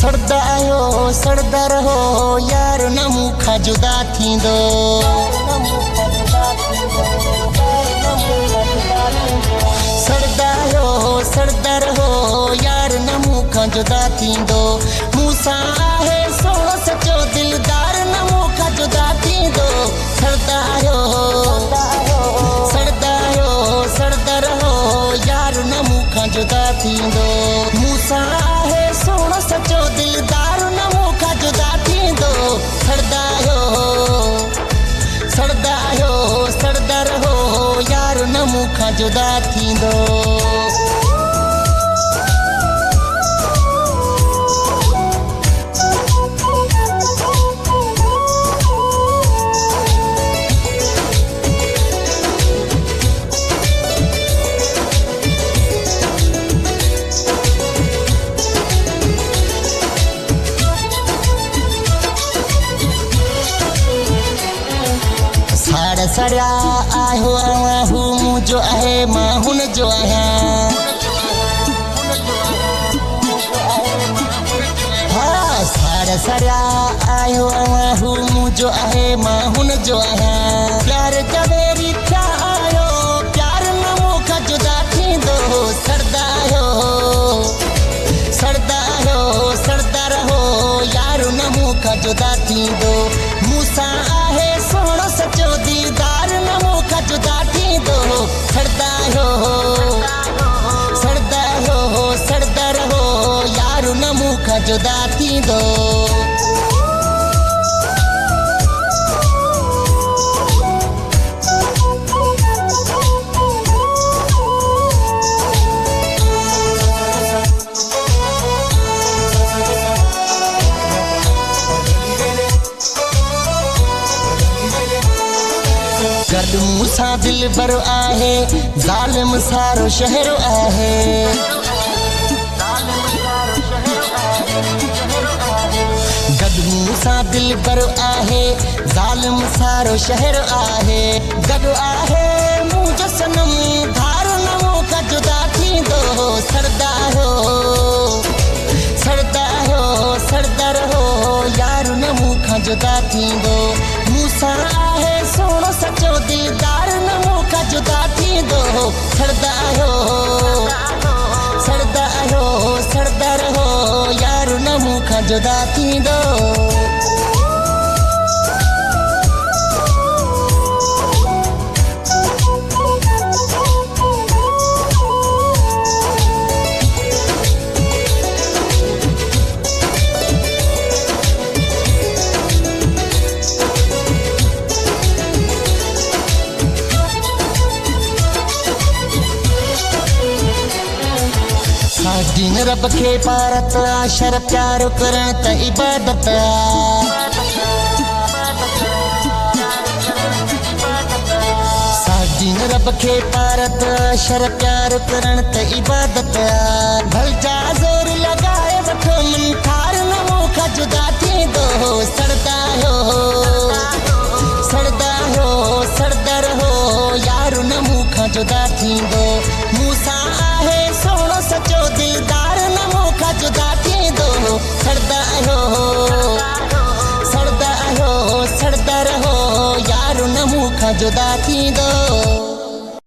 सड़दा रहो यार न मूंखां जुदा थींदो। सड़दा रहो यार न मूंखां जुदा थींदो। मूंसां आहे सोणो सचो दिलदार न मूंखां जुदा थींदो। सड़दा रहो यार न मूंखां जुदा थींदो। मूंसां आहे सोणो सचो दिलदार न मूंखां जुदा थींदो। सड़दा रहो यार न मूंखां जुदा थींदो। सड़िया आयो आवां हू मुंहिंजो आहे मां हुन जो आहियां। सड़िया आयो आवां हू मुंहिंजो आहे मां हुन जो आहियां। प्यार जवेरी थिया आयो प्यार न मूंखां जुदा थींदो। सड़दा रहो यार न मूंखां जुदा थींदो। मूंसां आहे सोणो सचो दीदार न मूंखां जुदा थींदो। सड़दा रहो यार न मूंखां जुदा थींदो। गॾु मूंसां दिलबर आहे ज़ालिम सारो शहर आहे। गॾु मूंसां दिलबर आहे ज़ालिम सारो शहर आहे। गॾु आहे मुंहिंजो सनम धार न मूंखां जुदा थींदो। सड़दा रहो यार न मूंखां जुदा थींदो। मूंसां आहे सोणो सचो दिलदार न मूंखां जुदा थींदो। सड़दा रहो यार न मूंखां जुदा थींदो। दीन रब खे पारत शर प्यार करण त इबादत। दीन रब खे पारत शर प्यार करण त इबादत। भलजा ज़ोर लॻाए वठो मन ठार न मूंखां जुदा थींदो। सड़दा रहो यार न मूंखां जुदा थींदो। मूंसां आहे सोणो सचो दिलदार न मूंखां जुदा थींदो। सड़दा रहो यार न मूंखां जुदा थींदो।